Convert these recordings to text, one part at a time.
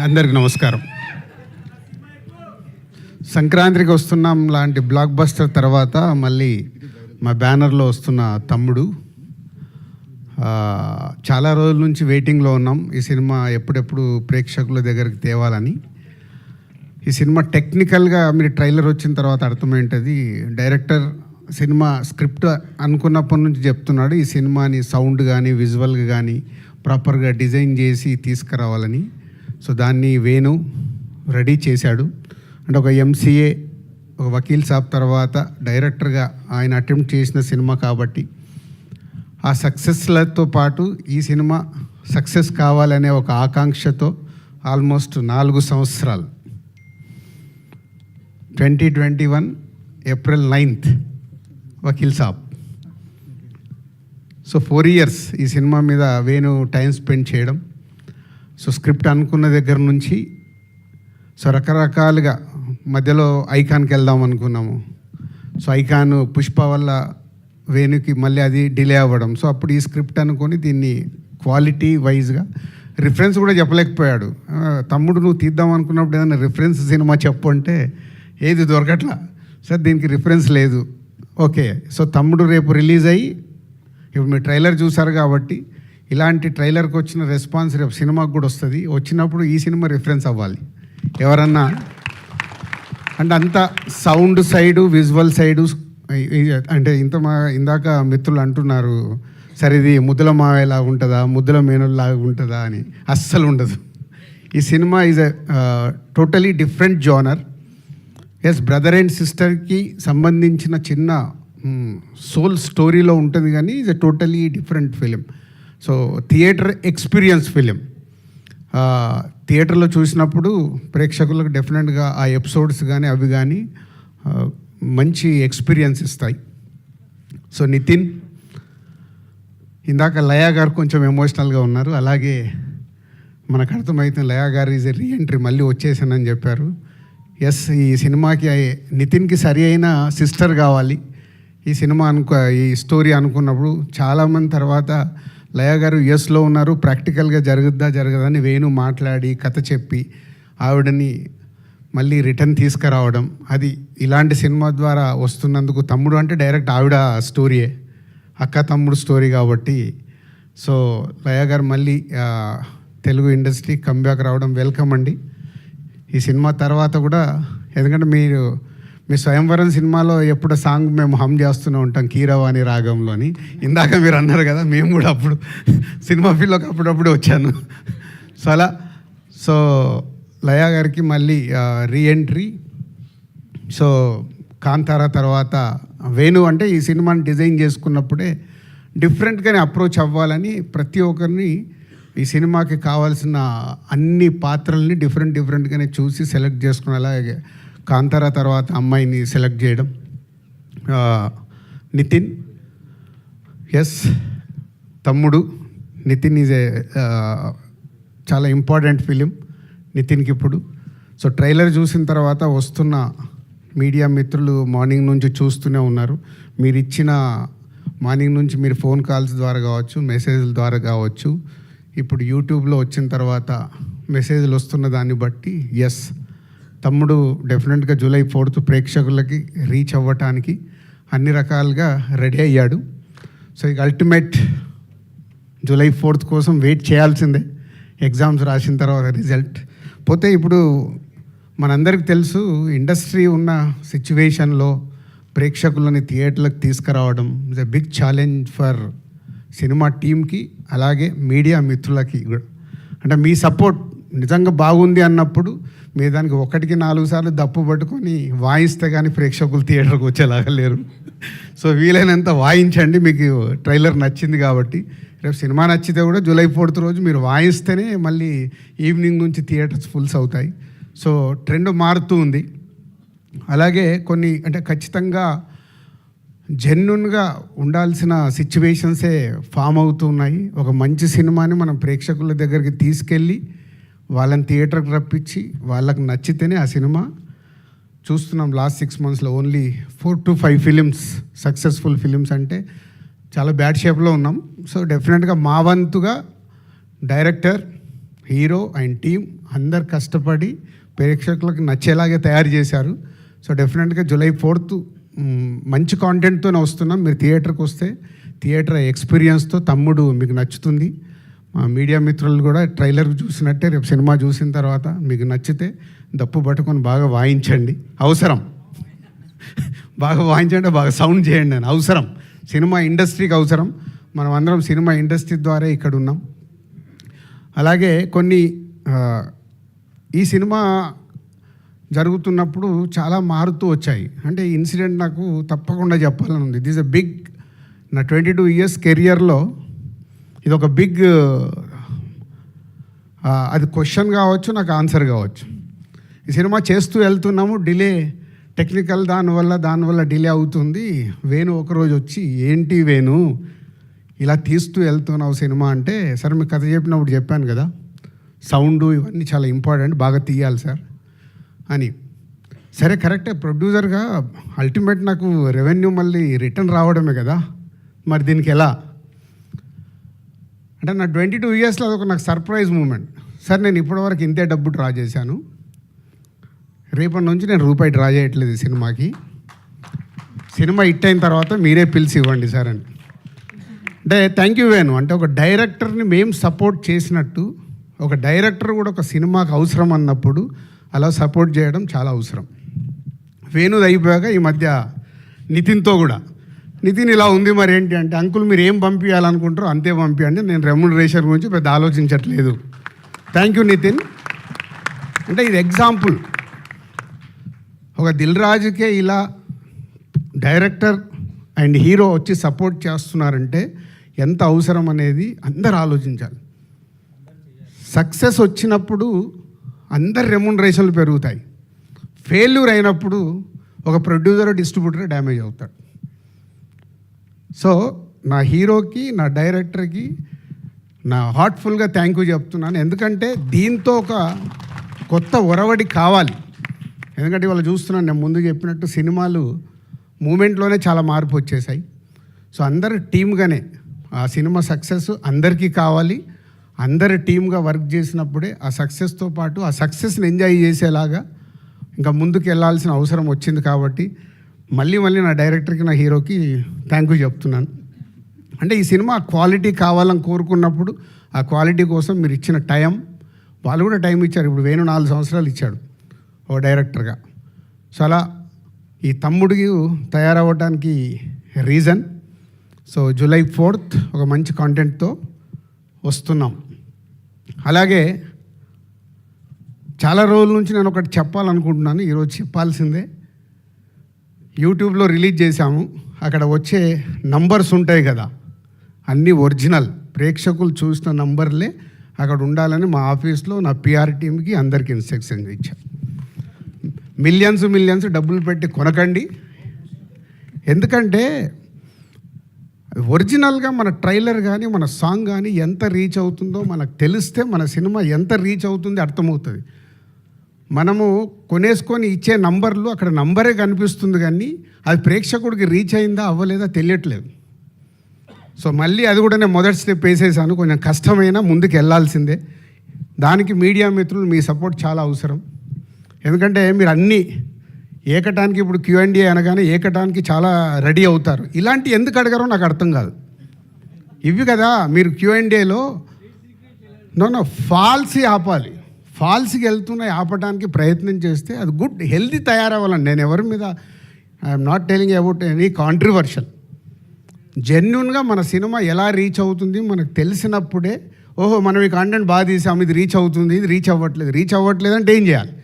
అందరికి నమస్కారం. సంక్రాంతికి వస్తున్నాం లాంటి బ్లాక్ బస్టర్ తర్వాత మళ్ళీ మా బ్యానర్లో వస్తున్న తమ్ముడు. చాలా రోజుల నుంచి వెయిటింగ్లో ఉన్నాం ఈ సినిమా ఎప్పుడెప్పుడు ప్రేక్షకుల దగ్గరికి తేవాలని. ఈ సినిమా టెక్నికల్గా మీరు ట్రైలర్ వచ్చిన తర్వాత అర్థమైంటుంది. డైరెక్టర్ సినిమా స్క్రిప్ట్ అనుకున్నప్పటి నుంచి చెప్తున్నాడు ఈ సినిమాని సౌండ్ కానీ విజువల్గా కానీ ప్రాపర్గా డిజైన్ చేసి తీసుకురావాలని. సో దాన్ని వేణు రెడీ చేశాడు. అంటే ఒక ఎంసీఏ, ఒక వకీల్ సాబ్ తర్వాత డైరెక్టర్గా ఆయన అటెంప్ట్ చేసిన సినిమా కాబట్టి ఆ సక్సెస్లతో పాటు ఈ సినిమా సక్సెస్ కావాలనే ఒక ఆకాంక్షతో ఆల్మోస్ట్ 4 సంవత్సరాలు 2021 April 9th Vakeel Saab. So 4 years ఈ సినిమా మీద వేణు టైం స్పెండ్ చేయడం. సో స్క్రిప్ట్ అనుకున్న దగ్గర నుంచి సో రకరకాలుగా మధ్యలో ఐకాన్కి వెళ్దాం అనుకున్నాము. సో ఐకాన్ పుష్ప వల్ల వేణుకి మళ్ళీ అది డిలే అవ్వడం. సో అప్పుడు ఈ స్క్రిప్ట్ అనుకొని దీన్ని క్వాలిటీ వైజ్గా రిఫరెన్స్ కూడా చెప్పలేకపోయాడు. తమ్ముడు నువ్వు తీద్దాం అనుకున్నప్పుడు ఏదైనా రిఫరెన్స్ సినిమా చెప్పు అంటే ఏది దొరకట్లా. సార్ దీనికి రిఫరెన్స్ లేదు. ఓకే, సో తమ్ముడు రేపు రిలీజ్ అయ్యి ఇప్పుడు మీరు ట్రైలర్ చూసారు కాబట్టి ఇలాంటి ట్రైలర్కి వచ్చిన రెస్పాన్స్ రేపు సినిమాకి కూడా వస్తుంది. వచ్చినప్పుడు ఈ సినిమా రిఫరెన్స్ అవ్వాలి ఎవరన్నా అంటే అంత సౌండ్ సైడు విజువల్ సైడు. అంటే ఇందాక మిత్రులు అంటున్నారు సరే ఇది ముద్దుల మావేలాగా ఉంటుందా ముద్దుల మేనుల్లాగా ఉంటుందా అని. అస్సలు ఉండదు. ఈ cinema is totally different genre. Yes, brother and సిస్టర్కి సంబంధించిన చిన్న సోల్ స్టోరీలో ఉంటుంది కానీ is a totally different film. So theatre experience film. థియేటర్లో చూసినప్పుడు ప్రేక్షకులకు డెఫినెట్గా ఆ ఎపిసోడ్స్ కానీ అవి కానీ మంచి ఎక్స్పీరియన్స్ ఇస్తాయి. సో నితిన్, ఇందాక లయా గారు కొంచెం ఎమోషనల్గా ఉన్నారు. అలాగే మనకు అర్థమవుతుంది లయా గారు ఈజ్ ఎ రీఎంట్రీ, మళ్ళీ వచ్చేసానని చెప్పారు. ఎస్, ఈ సినిమాకి నితిన్కి సరి అయిన సిస్టర్ కావాలి ఈ సినిమా ఈ స్టోరీ అనుకున్నప్పుడు. చాలామంది తర్వాత లయా గారు యుఎస్లో ఉన్నారు, ప్రాక్టికల్గా జరగదని వేణు మాట్లాడి కథ చెప్పి ఆవిడని మళ్ళీ రిటర్న్ తీసుకురావడం. అది ఇలాంటి సినిమా ద్వారా వస్తున్నందుకు తమ్ముడు అంటే డైరెక్ట్ ఆవిడ స్టోరీయే, అక్క తమ్ముడు స్టోరీ కాబట్టి. సో లయా గారు మళ్ళీ తెలుగు ఇండస్ట్రీ కంబ్యాక్ రావడం వెల్కమ్ అండి. ఈ సినిమా తర్వాత కూడా ఎందుకంటే మీ స్వయంవరం సినిమాలో ఎప్పుడు సాంగ్ మేము హమ్ చేస్తూనే ఉంటాం కీరవాణి రాగంలోని. ఇందాక మీరు అన్నారు కదా, మేము కూడా అప్పుడు సినిమా ఫీల్డ్లోకి అప్పుడప్పుడు వచ్చాను. సో అలా సో లయా గారికి మళ్ళీ రీఎంట్రీ. సో కాంతారా తర్వాత వేణు అంటే ఈ సినిమాని డిజైన్ చేసుకున్నప్పుడే డిఫరెంట్గానే అప్రోచ్ అవ్వాలని ప్రతి ఒక్కరిని ఈ సినిమాకి కావాల్సిన అన్ని పాత్రల్ని డిఫరెంట్గానే చూసి సెలెక్ట్ చేసుకుని అలాగే కాంతారా తర్వాత అమ్మాయిని సెలెక్ట్ చేయడం. నితిన్, ఎస్ తమ్ముడు నితిన్ ఈజ్ చాలా ఇంపార్టెంట్ ఫిలిం నితిన్కి ఇప్పుడు. సో ట్రైలర్ చూసిన తర్వాత వస్తున్న మీడియా మిత్రులు మార్నింగ్ నుంచి చూస్తూనే ఉన్నారు. మీరు ఇచ్చిన మార్నింగ్ నుంచి మీరు ఫోన్ కాల్స్ ద్వారా కావచ్చు, మెసేజ్ల ద్వారా కావచ్చు, ఇప్పుడు యూట్యూబ్లో వచ్చిన తర్వాత మెసేజ్లు వస్తున్న దాన్ని బట్టి ఎస్ తమ్ముడు డెఫినెట్గా July 4th ప్రేక్షకులకి రీచ్ అవ్వటానికి అన్ని రకాలుగా రెడీ అయ్యాడు. సో ఇక అల్టిమేట్ July 4th కోసం వెయిట్ చేయాల్సిందే. ఎగ్జామ్స్ రాసిన తర్వాత రిజల్ట్ పోతే ఇప్పుడు మనందరికీ తెలుసు ఇండస్ట్రీ ఉన్న సిచ్యువేషన్లో ప్రేక్షకులని థియేటర్లకు తీసుకురావడం is a big challenge for cinema టీమ్కి అలాగే మీడియా మిత్రులకి కూడా. అంటే మీ సపోర్ట్ నిజంగా బాగుంది అన్నప్పుడు మీరు దానికి 1కి 4 సార్లు దప్పు పట్టుకొని వాయిస్తే కానీ ప్రేక్షకులు థియేటర్కి వచ్చేలాగా లేరు. సో వీలైనంత వాయించండి. మీకు ట్రైలర్ నచ్చింది కాబట్టి రేపు సినిమా నచ్చితే కూడా July 4th రోజు మీరు వాయిస్తేనే మళ్ళీ ఈవినింగ్ నుంచి థియేటర్స్ ఫుల్స్ అవుతాయి. సో ట్రెండ్ మారుతూ ఉంది. అలాగే కొన్ని అంటే ఖచ్చితంగా జెన్యున్గా ఉండాల్సిన సిచ్యువేషన్సే ఫామ్ అవుతున్నాయి. ఒక మంచి సినిమాని మనం ప్రేక్షకుల దగ్గరికి తీసుకెళ్ళి వాళ్ళని థియేటర్కి రప్పించి వాళ్ళకి నచ్చితేనే ఆ సినిమా చూస్తున్నాం. లాస్ట్ 6 monthsలో only 4 to 5 films successful films అంటే చాలా బ్యాడ్ షేప్లో ఉన్నాం. సో డెఫినెట్గా మా వంతుగా డైరెక్టర్ హీరో అండ్ టీం అందరు కష్టపడి ప్రేక్షకులకు నచ్చేలాగే తయారు చేశారు. సో డెఫినెట్గా July 4th మంచి కాంటెంట్తోనే వస్తున్నాం. మీరు థియేటర్కి వస్తే థియేటర్ ఎక్స్పీరియన్స్తో తమ్ముడు మీకు నచ్చుతుంది. మా మీడియా మిత్రులు కూడా ట్రైలర్ చూసినట్టే రేపు సినిమా చూసిన తర్వాత మీకు నచ్చితే దప్పు పట్టుకొని బాగా వాయించండి. అవసరం బాగా వాయించండి, బాగా సౌండ్ చేయండి అని అవసరం. సినిమా ఇండస్ట్రీకి అవసరం. మనం అందరం సినిమా ఇండస్ట్రీ ద్వారా ఇక్కడ ఉన్నాం. అలాగే కొన్ని ఈ సినిమా జరుగుతున్నప్పుడు చాలా మారుతూ వచ్చాయి. అంటే ఇన్సిడెంట్ నాకు తప్పకుండా చెప్పాలని ఉంది. దిస్ ఎ బిగ్, నా 22 years కెరియర్లో ఇది ఒక బిగ్, అది క్వశ్చన్ కావచ్చు, నాకు ఆన్సర్ కావచ్చు. ఈ సినిమా చేస్తూ వెళ్తున్నాము, డిలే టెక్నికల్ దానివల్ల డిలే అవుతుంది. వేణు ఒకరోజు వచ్చి, ఏంటి వేణు ఇలా తీస్తూ వెళ్తున్నావు సినిమా అంటే, సార్ మీకు కథ చెప్పినప్పుడు చెప్పాను కదా, సౌండ్ ఇవన్నీ చాలా ఇంపార్టెంట్, బాగా తీయాలి సార్ అని. సరే కరెక్టే, ప్రొడ్యూసర్గా అల్టిమేట్ నాకు రెవెన్యూ మళ్ళీ రిటర్న్ రావడమే కదా, మరి దీనికి ఎలా అంటే నా 22 yearsలో అదొక నాకు సర్ప్రైజ్ మూమెంట్. సార్ నేను ఇప్పటివరకు ఇంతే డబ్బు డ్రా చేశాను, రేపటి నుంచి నేను రూపాయి డ్రా చేయట్లేదు ఈ సినిమాకి, సినిమా హిట్ అయిన తర్వాత మీరే పిలిచి ఇవ్వండి సార్ అని. అంటే థ్యాంక్ యూ వేణు. అంటే ఒక డైరెక్టర్ని మేము సపోర్ట్ చేసినట్టు ఒక డైరెక్టర్ కూడా ఒక సినిమాకి అవసరం అన్నప్పుడు అలా సపోర్ట్ చేయడం చాలా అవసరం. వేణుది అయిపోయాక ఈ మధ్య నితిన్తో కూడా, నితిన్ ఇలా ఉంది మరి ఏంటి అంటే, అంకుల్ మీరు ఏం పంపించాలనుకుంటారో అంతే పంపించండి, నేను రెమ్యునరేషన్ గురించి పెద్ద ఆలోచించట్లేదు. Thank you Nitin. అంటే ఇది ఎగ్జాంపుల్. ఒక దిల్ రాజుకే ఇలా డైరెక్టర్ అండ్ హీరో వచ్చి సపోర్ట్ చేస్తున్నారంటే ఎంత అవసరం అనేది అందరు ఆలోచించాలి. సక్సెస్ వచ్చినప్పుడు అందరి రెమ్యునరేషన్లు పెరుగుతాయి. ఫెయిల్యూర్ అయినప్పుడు ఒక ప్రొడ్యూసర్ డిస్ట్రిబ్యూటర్ డ్యామేజ్ అవుతాడు. సో నా హీరోకి, నా డైరెక్టర్కి నా హార్ట్ఫుల్గా థ్యాంక్ యూ చెప్తున్నాను. ఎందుకంటే దీంతో ఒక కొత్త ఒరవడి కావాలి. ఎందుకంటే ఇవాళ చూస్తున్నాను, నేను ముందు చెప్పినట్టు సినిమాలు మూమెంట్లోనే చాలా మార్పు వచ్చేసాయి. సో అందరు టీమ్గానే ఆ సినిమా సక్సెస్ అందరికీ కావాలి. అందరు టీమ్గా వర్క్ చేసినప్పుడే ఆ సక్సెస్తో పాటు ఆ సక్సెస్ని ఎంజాయ్ చేసేలాగా ఇంకా ముందుకు వెళ్ళాల్సిన అవసరం వచ్చింది. కాబట్టి మళ్ళీ నా డైరెక్టర్కి, నా హీరోకి థ్యాంక్ యూ చెప్తున్నాను. అంటే ఈ సినిమా క్వాలిటీ కావాలని కోరుకున్నప్పుడు ఆ క్వాలిటీ కోసం మీరు ఇచ్చిన టైం, వాళ్ళు కూడా టైం ఇచ్చారు. ఇప్పుడు వేణు 4 సంవత్సరాలు ఇచ్చాడు ఓ డైరెక్టర్గా. సో అలా ఈ తమ్ముడికి తయారవ్వడానికి రీజన్. సో July 4th ఒక మంచి కాంటెంట్తో వస్తున్నాం. అలాగే చాలా రోజుల నుంచి నేను ఒకటి చెప్పాలనుకుంటున్నాను, ఈరోజు చెప్పాల్సిందే. యూట్యూబ్లో రిలీజ్ చేశాము, అక్కడ వచ్చే నంబర్స్ ఉంటాయి కదా, అన్నీ ఒరిజినల్, ప్రేక్షకులు చూసిన నంబర్లే అక్కడ ఉండాలని మా ఆఫీస్లో నా పిఆర్ టీమ్కి అందరికీ ఇన్స్ట్రక్షన్ ఇచ్చాను. మిలియన్స్ డబ్బులు పెట్టి కొనకండి. ఎందుకంటే ఒరిజినల్గా మన ట్రైలర్ కానీ మన సాంగ్ కానీ ఎంత రీచ్ అవుతుందో మనకు తెలిస్తే మన సినిమా ఎంత రీచ్ అవుతుందో అర్థమవుతుంది. మనము కొనేసుకొని ఇచ్చే నంబర్లు అక్కడ నంబరే కనిపిస్తుంది, కానీ అది ప్రేక్షకుడికి రీచ్ అయిందా అవ్వలేదా తెలియట్లేదు. సో మళ్ళీ అది కూడా నేను మొదటి స్టెప్ వేసేసాను. కొంచెం కష్టమైనా ముందుకు వెళ్ళాల్సిందే. దానికి మీడియా మిత్రులు మీ సపోర్ట్ చాలా అవసరం. ఎందుకంటే మీరు అన్నీ ఏకటానికి, ఇప్పుడు Q&A అనగానే ఏకటానికి చాలా రెడీ అవుతారు. ఇలాంటి ఎందుకు అడగారో నాకు అర్థం కాదు. ఇవి కదా మీరు Q&Aలో ఫాల్సీ ఆపాలి. ఫాల్స్కి వెళ్తున్నాయి ఆపడానికి ప్రయత్నం చేస్తే అది గుడ్ హెల్దీ తయారవ్వాలండి. నేను ఎవరి మీద I'm not telling about any controversial. జెన్యున్గా మన సినిమా ఎలా రీచ్ అవుతుంది మనకు తెలిసినప్పుడే, ఓహో మనం ఈ కాంటెంట్ బాగా తీసాము, ఇది రీచ్ అవుతుంది, ఇది రీచ్ అవ్వట్లేదు అంటే ఏం చేయాలి?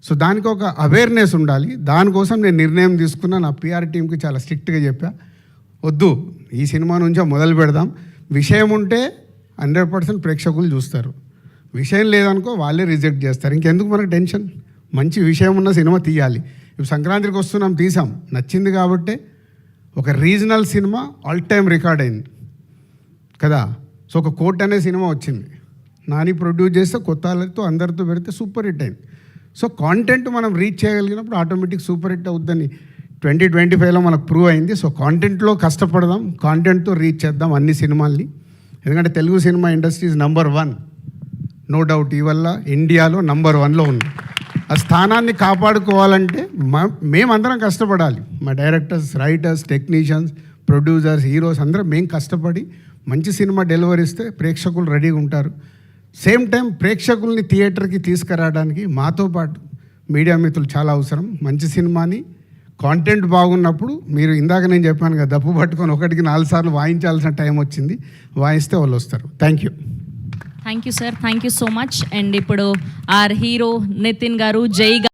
సో దానికి ఒక అవేర్నెస్ ఉండాలి. దానికోసం నేను నిర్ణయం తీసుకున్నా. నా పిఆర్ టీంకి చాలా స్ట్రిక్ట్గా చెప్పా, వద్దు ఈ సినిమా నుంచే మొదలు పెడదాం. విషయం ఉంటే 100% ప్రేక్షకులు చూస్తారు, విషయం లేదనుకో వాళ్ళే రిజెక్ట్ చేస్తారు. ఇంకెందుకు మనకు టెన్షన్? మంచి విషయం ఉన్న సినిమా తీయాలి. ఇప్పుడు సంక్రాంతికి వస్తున్నాం, తీసాం, నచ్చింది కాబట్టే ఒక regional cinema all time record అయింది కదా. సో ఒక కోట్ అనే సినిమా వచ్చింది, నాని ప్రొడ్యూస్ చేస్తే కొత్త వాళ్ళతో అందరితో పెడితే సూపర్ హిట్ అయింది. సో కాంటెంట్ మనం రీచ్ చేయగలిగినప్పుడు ఆటోమేటిక్ సూపర్ హిట్ అవుద్దని 2025లో మనకు ప్రూవ్ అయింది. సో కాంటెంట్లో కష్టపడదాం, కాంటెంట్తో రీచ్ చేద్దాం అన్ని సినిమాల్ని. ఎందుకంటే Telugu cinema industry is number 1. No doubt ఈ వల్ల ఇండియాలో నంబర్ 1లో ఉంది. ఆ స్థానాన్ని కాపాడుకోవాలంటే మేమందరం కష్టపడాలి. మా directors, writers, technicians, producers, heroes అందరం మేము కష్టపడి మంచి సినిమా డెలివరీ ఇస్తే ప్రేక్షకులు రెడీగా ఉంటారు. సేమ్ టైం ప్రేక్షకుల్ని థియేటర్కి తీసుకురావడానికి మాతో పాటు మీడియా మిత్రులు చాలా అవసరం. మంచి సినిమాని కాంటెంట్ బాగున్నప్పుడు మీరు ఇందాక నేను చెప్పాను కదా, దప్పు పట్టుకొని 1కి 4 సార్లు వాయించాల్సిన టైం వచ్చింది. వాయిస్తే వాళ్ళు వస్తారు. Thank you sir, thank you so much. And ఇప్పుడు ఆర్ హీరో నితిన్ గారు, జై